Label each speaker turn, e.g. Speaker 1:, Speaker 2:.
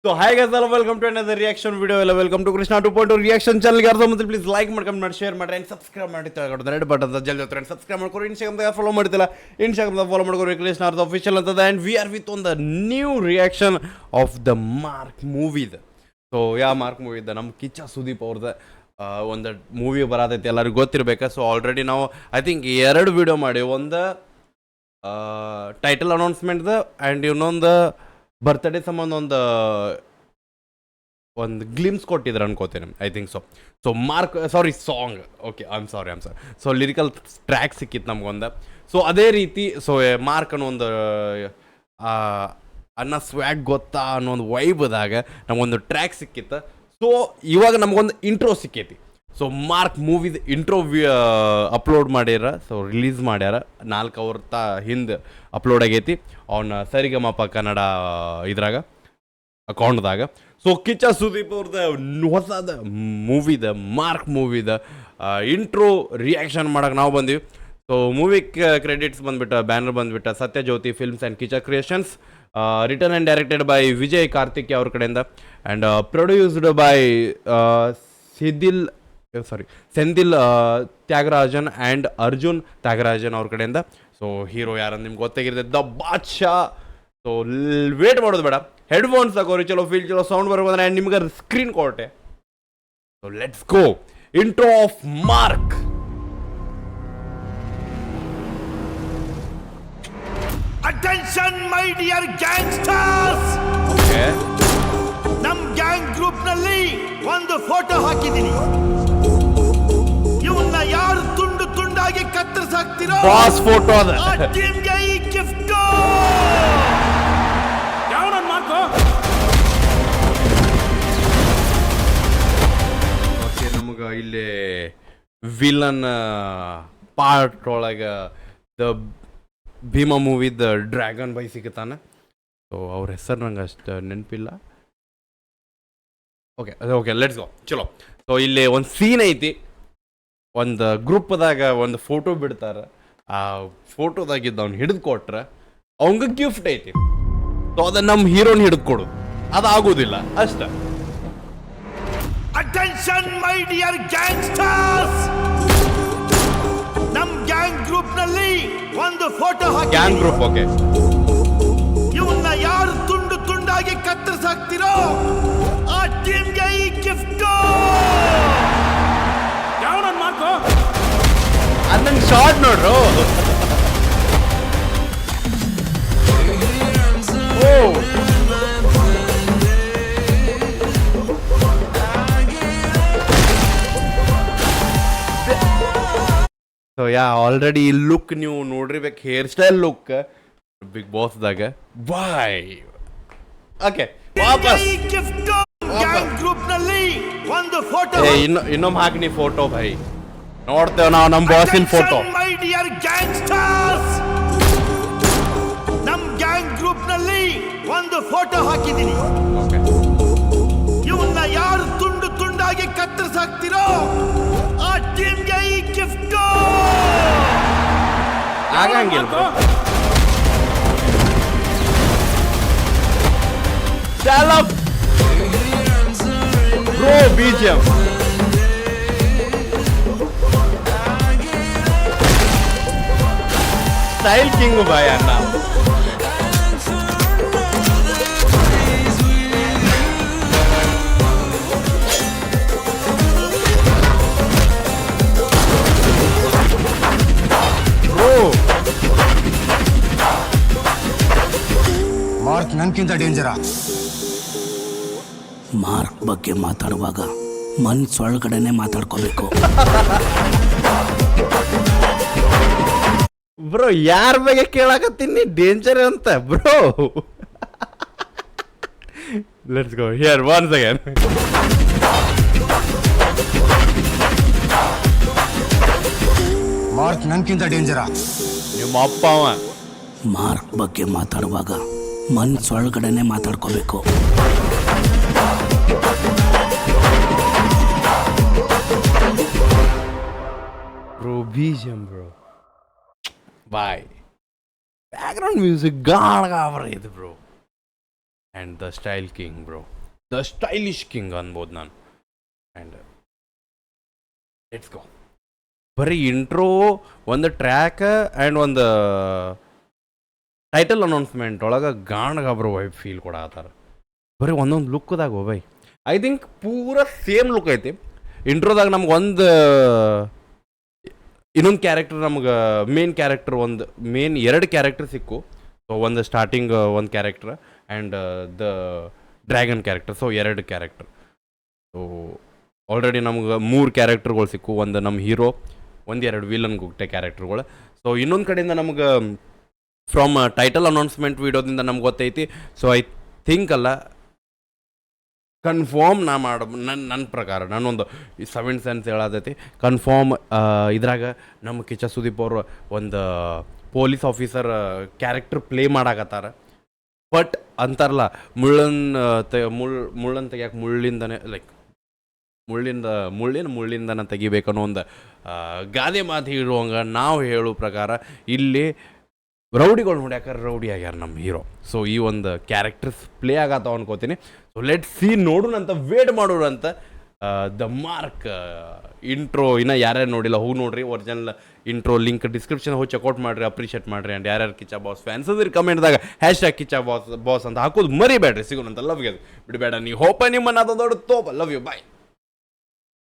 Speaker 1: So hi guys, hello, welcome to another reaction video. Hello, welcome to Krishna 2.0 reaction channel. ಯಾರು ಮೊದಲು please like ಮಾಡ್ಕೊಂಡು ಮಾಡಿ share ಮಾಡಿ and subscribe ಮಾಡಿ ತಗೊಳ್ತಾರೆ ರೆಡ್ ಬಟನ್ ಜಲ್ದಿ ಹತ್ರ ಸಬ್ಸ್ಕ್ರೈಬ್ ಮಾಡ್ಕೊರಿ. ಇನ್ಸ್ಟಾಗ್ರಾಮ್ ಫಾಲೋ ಮಾಡ್ತಿಲ್ಲ, ಇನ್ಸ್ಟಾಗ್ರಾಮ್ ಫಾಲೋ ಮಾಡ್ಕೊರಿ ಕೃಷ್ಣ ಅರ್ಧ ಅಫಿಷಿಯಲ್ ಅಂತದ. And we are with on the new reaction of the Mark ಮೂವಿದ. ಸೊ ಯಾವ ಮಾರ್ಕ್ ಮೂವಿದ ನಮ್ಮ ಕಿಚ್ಚ ಸುದೀಪ್ ಅವ್ರದ್ದು ಒಂದು ಮೂವಿ ಬರತೈತಿ, ಎಲ್ಲರಿಗೂ ಗೊತ್ತಿರಬೇಕು. ಸೊ ಆಲ್ರೆಡಿ ನಾವು ಐ ಥಿಂಕ್ 2 ವಿಡಿಯೋ ಮಾಡಿ, ಒಂದು ಟೈಟಲ್ ಅನೌನ್ಸ್ಮೆಂಟ್ದು ಆ್ಯಂಡ್ ಇನ್ನೊಂದು ಬರ್ತ್ಡೇ ಸಂಬಂಧ ಒಂದು ಗ್ಲಿಮ್ಸ್ ಕೊಟ್ಟಿದ್ರು ಅನ್ಕೋತೀನಿ, I think so Mark song, okay I am sorry so lyrical track ಸಿಕ್ಕಿತ್ತು ನಮಗೊಂದು. ಸೊ ಅದೇ ರೀತಿ ಸೊ ಮಾರ್ಕ್ ಅನ್ನೋ ಒಂದು ಅನ್ನೋ ಸ್ವ್ಯಾಗ್ ಗೊತ್ತಾ ಅನ್ನೋ ಒಂದು ವೈಬ್ದಾಗ ನಮಗೊಂದು ಟ್ರ್ಯಾಕ್ ಸಿಕ್ಕಿತ್ತು. ಸೊ ಇವಾಗ ನಮಗೊಂದು ಇಂಟ್ರೋ ಸಿಕ್ಕೈತಿ. ಸೊ ಮಾರ್ಕ್ ಮೂವಿದ ಇಂಟ್ರೋ ಅಪ್ಲೋಡ್ ಮಾಡ್ಯಾರ, ಸೊ ರಿಲೀಸ್ ಮಾಡ್ಯಾರ 4 ಅವರ್ ಹಿಂದೆ ಅಪ್ಲೋಡ್ ಆಗೈತಿ ಅವನ ಸರಿಗಮಪ ಕನ್ನಡ ಇದ್ರಾಗ ಅಕೌಂಟ್ದಾಗ. ಸೊ ಕಿಚ್ಚ ಸುದೀಪ್ ಅವ್ರದ್ದು ಹೊಸದ ಮೂವಿದ ಮಾರ್ಕ್ ಮೂವಿದ ಇಂಟ್ರೋ ರಿಯಾಕ್ಷನ್ ಮಾಡೋಕೆ ನಾವು ಬಂದೀವಿ. ಸೊ ಮೂವಿ ಕ್ರೆಡಿಟ್ಸ್ ಬಂದುಬಿಟ್ಟು ಬ್ಯಾನರ್ ಬಂದುಬಿಟ್ಟು Sathyajyothi films and Kichcha creations, written and directed by Vijay Karthik ಅವ್ರ ಕಡೆಯಿಂದ, and produced by Sendhil Thyagarajan and Arjun Thyagarajan ಅವ್ರ ಕಡೆಯಿಂದ. ಸೊ ಹೀರೋ ಯಾರಂತ ನಿಮ್ಗೆ ಗೊತ್ತಾಗಿರುತ್ತೆ, ದ ಬಾದ್ಶಾ. ಸೊ ವೇಟ್ ಮಾಡೋದು ಬೇಡ, ಹೆಡ್ಫೋನ್ಸ್ ತಗೋರಿ, ಚಲೋ ಫೀಲ್ ಚಲೋ ಸೌಂಡ್ ಬರ್ಬೋದ್ರೆ ಆ್ಯಂಡ್ ನಿಮ್ಗೆ ಸ್ಕ್ರೀನ್ ಕೊಟ್ಟೆ. So let's go intro of Mark.
Speaker 2: Attention my dear gangsters,
Speaker 1: okay
Speaker 2: ನಮ್ ಗ್ಯಾಂಗ್ ಗ್ರೂಪ್ ನಲ್ಲಿ ಒಂದು ಫೋಟೋ ಹಾಕಿದೀನಿ. ಇವನ್ನ ಯಾರು ತುಂಡು ತುಂಡಾಗಿ ಕತ್ತರಿಸಾಕ್ತಿರೋ
Speaker 1: ಬಾಸ್ ಫೋಟೋ ಅದ,
Speaker 2: ಆ ಟೀಮ್ಗೆ ಈ ಗಿಫ್ಟ್. ಯಾವನನ್ ಮಾರ್ಕೋ?
Speaker 1: ಓಕೆ, ನಮಗೆ ಇಲ್ಲಿ ವಿಲನ್ ಪಾರ್ಟ್ ಒಳಗೆ ದ ಭೀಮಾ ಮೂವಿದ ಡ್ರ್ಯಾಗನ್ ಬೈ ಸಿಗುತ್ತಾನೆ. ಸೊ ಅವ್ರ ಹೆಸರು ನಂಗೆ ಅಷ್ಟು ನೆನಪಿಲ್ಲ. ಓಕೆ ಲೆಟ್ಸ್ ಗೋ ಚಲೋ. ಸೊ ಇಲ್ಲಿ ಒಂದು ಸೀನ್ ಐತಿ, ಒಂದು ಗ್ರೂಪ್ದಾಗ ಒಂದು ಫೋಟೋ ಬಿಡ್ತಾರೆ, ಆ ಫೋಟೋದಾಗಿದ್ದು ಅವ್ನು ಹಿಡಿದು ಕೊಟ್ರೆ ಅವಂಗೆ ಗಿಫ್ಟ್ ಐತಿ. ಸೊ ಅದನ್ನ ನಮ್ಮ ಹೀರೋನ್ ಹಿಡಿದು ಕೊಡೋದು ಅದಾಗೋದಿಲ್ಲ ಅಷ್ಟೇ.
Speaker 2: ಅಟೆನ್ಷನ್ ಮೈ ಡಿಯರ್ ಗ್ಯಾಂಗ್ಸ್ಟರ್ಸ್, ನಮ್ ಗ್ಯಾಂಗ್ ಗ್ರೂಪ್ ನಲ್ಲಿ ಒಂದು ಫೋಟೋ ಹಾಕಿ.
Speaker 1: Gang group, okay.
Speaker 2: ಇವನ್ನ ಯಾರು ತುಂಡು ತುಂಡಾಗಿ ಕತ್ತರಿಸಾಕ್ತಿರೋ ಆ ಟೀಮ್ಗೆ ಈ ಗಿಫ್ಟ್. ಯಾವನನ್ ಮಾರ್ಕೋ?
Speaker 1: ಅದನ್ನ ಶಾರ್ಟ್ ನೋಡ್ರು. ಸೊ ಯಾ ಆಲ್ರೆಡಿ ಈ ಲುಕ್ ನೀವು ನೋಡಿರ್ಬೇಕು, ಹೇರ್ ಸ್ಟೈಲ್ ಲುಕ್ ಬಿಗ್ ಬಾಸ್ದಾಗ. ಬಾಯ್ ಓಕೆ ವಾಪಸ್
Speaker 2: ಈ ಗಿಫ್ಟ್ ಗ್ಯಾಂಗ್ ಗ್ರೂಪ್ ನಲ್ಲಿ ಒಂದು ಫೋಟೋ.
Speaker 1: ಇನ್ನೊಮ್ಮೆ ಹಾಕಿ ಫೋಟೋ ಭಾಯ್, ನೋಡ್ತೇವೆ ನಾವು ನಮ್ಮ ಬಾಸಿನ ಫೋಟೋ.
Speaker 2: ಮೈ ಡಿಯರ್ ಗ್ಯಾಂಗ್ಸ್ಟರ್ಸ್, ನಮ್ ಗ್ಯಾಂಗ್ ಗ್ರೂಪ್ ನಲ್ಲಿ ಒಂದು ಫೋಟೋ ಹಾಕಿದೀನಿ.
Speaker 1: ಓಕೆ,
Speaker 2: ಇವನ್ನ ಯಾರು ತುಂಡು ತುಂಡಾಗಿ ಕತ್ತರಿಸಾಕ್ತಿರೋ ಆ ಟೀಮ್ಗೆ ಈ ಗಿಫ್ಟ್.
Speaker 1: ಆಗಂಗಿಲ್ಲ ಬ್ರೋ. BGM ಸ್ಟೈಲ್ ಕಿಂಗ್ ಬಾಯ್ ಅಣ್ಣ.
Speaker 3: ಮಾರ್ಕ್ ನನ್ಕಿಂತ ಡೇಂಜರಾ.
Speaker 4: ಮಾರ್ಕ್ ಬಗ್ಗೆ ಮಾತಾಡುವಾಗ ಮನ್ಸೊಳಗಡೆನೆ ಮಾತಾಡ್ಕೋಬೇಕು.
Speaker 1: ಬ್ರೋ ಯಾರ ಬಗ್ಗೆ ಕೇಳಕತ್ತೀನಿ ಡೇಂಜರ್ ಅಂತ bro. Let's go here once again.
Speaker 3: Mark ನನ್ಕಿಂತ ಡೇಂಜರಾ.
Speaker 1: ನಿಮ್ಮ ಅಪ್ಪ ಅವ
Speaker 4: ಮಾರ್ಕ್ ಬಗ್ಗೆ ಮಾತಾಡುವಾಗ ಮನ್ಸೊಳಗಡೆನೆ ಮಾತಾಡ್ಕೋಬೇಕು.
Speaker 1: Bro BGM bro boy. Background music ಗಾಢ ಇದು bro. And the style king bro, the stylish king ಅನ್ಬೋದು ನಾನು. And let's go. ಬರೀ ಇಂಟ್ರೋ, ಒಂದು ಟ್ರ್ಯಾಕ್ ಆ್ಯಂಡ್ ಒಂದು ಟೈಟಲ್ ಅನೌನ್ಸ್ಮೆಂಟ್ ಒಳಗೆ ಗಾಣಗಾಬ್ರು ವೈಬ್ ಫೀಲ್ ಕೊಡತ್ತಾರ. ಬರೀ ಒಂದೊಂದು ಲುಕ್ದಾಗ ಬೈ ಐ ಥಿಂಕ್ ಪೂರ ಸೇಮ್ ಲುಕ್ ಐತಿ. ಇಂಟ್ರೋದಾಗ ನಮ್ಗೆ ಒಂದು ಇನ್ನೊಂದು ಕ್ಯಾರೆಕ್ಟರ್, ನಮ್ಗೆ ಮೇನ್ ಕ್ಯಾರೆಕ್ಟರ್, ಒಂದು ಮೇನ್ 2 ಕ್ಯಾರೆಕ್ಟರ್ ಸಿಕ್ಕು. ಸೊ ಒಂದು ಸ್ಟಾರ್ಟಿಂಗ್ ಒಂದು character and the dragon character. So 2 character. So already ನಮ್ಗೆ 3 ಕ್ಯಾರೆಕ್ಟರ್ಗಳು ಸಿಕ್ಕು. ಒಂದು ನಮ್ಮ ಹೀರೋ, 1-2 ವಿಲನ್ ಗುಟ್ಟೆ ಕ್ಯಾರೆಕ್ಟರ್ಗಳು. ಸೊ ಇನ್ನೊಂದು ಕಡೆಯಿಂದ ನಮ್ಗೆ ಫ್ರಮ್ ಟೈಟಲ್ ಅನೌನ್ಸ್ಮೆಂಟ್ ವೀಡಿಯೋದಿಂದ ನಮ್ಗೆ ಗೊತ್ತೈತಿ. ಸೊ ಐ ಥಿಂಕ್ ಅಲ್ಲ, ಕನ್ಫರ್ಮ್ ನನ್ನ ಪ್ರಕಾರ ನಾನೊಂದು 7 ಸೆನ್ಸ್ ಹೇಳತೈತಿ. ಕನ್ಫರ್ಮ್ ಇದ್ರಾಗ ನಮ್ಮ ಕಿಚ್ಚ ಸುದೀಪ್ ಅವರು ಒಂದು ಪೊಲೀಸ್ ಆಫೀಸರ್ ಕ್ಯಾರೆಕ್ಟರ್ ಪ್ಲೇ ಮಾಡಾಕತ್ತಾರ. ಬಟ್ ಅಂತಾರಲ್ಲ, ಮುಳ್ಳನ್ನು ತೆಗಿಯಕ್ಕೆ ಮುಳ್ಳಿಂದನೇ, ಲೈಕ್ ಮುಳ್ಳಿಂದನೇ ತೆಗಿಬೇಕನ್ನೋ ಒಂದು ಗಾದೆ ಮಾತು ಇರುವಂಗೆ ನಾವು ಹೇಳೋ ಪ್ರಕಾರ ಇಲ್ಲಿ ರೌಡಿಗಳು ನೋಡ್ಯಾಕ ರೌಡಿ ಆಗ್ಯಾರ ನಮ್ಮ ಹೀರೋ. ಸೊ ಈ ಒಂದು ಕ್ಯಾರೆಕ್ಟರ್ಸ್ ಪ್ಲೇ ಆಗತ್ತಾವ ಅನ್ಕೋತೀನಿ. ಸೊ ಲೆಟ್ ಸಿ, ನೋಡೋಣಂತ, ವೇಟ್ ಮಾಡೋಣಂತ. ದ ಮಾರ್ಕ್ ಇಂಟ್ರೋ ಇನ್ನೂ ಯಾರ್ಯಾರು ನೋಡಿಲ್ಲ ಹೋಗಿ ನೋಡ್ರಿ. ಒರಿಜಿನಲ್ ಇಂಟ್ರೋ ಲಿಂಕ್ ಡಿಸ್ಕ್ರಿಪ್ಷನ್ ಹೋಗಿ ಚೆಕ್ಔಟ್ ಮಾಡಿರಿ, ಅಪ್ರಿಷಿಯೇಟ್ ಮಾಡಿರಿ. ಆ್ಯಂಡ್ ಯಾರ್ಯಾರು ಕಿಚ್ಚ ಬಾಸ್ ಫ್ಯಾನ್ಸ್ ಅದ್ರಿ ಕಮೆಂಟ್ದಾಗ # ಕಿಚ್ಚ ಬಾಸ್ ಅಂತ ಹಾಕೋದು ಮರಿಬೇಡ್ರಿ. ಸಿಗೋಣಂತ. ಲವ್ ಗೆ ಬಿಡಬೇಡ. ನೀವು ಹೋಪ ನಿಮ್ಮನ್ನ ಅದೊಂದು ದೊಡ್ಡ ತೋಪ. Love you, bye.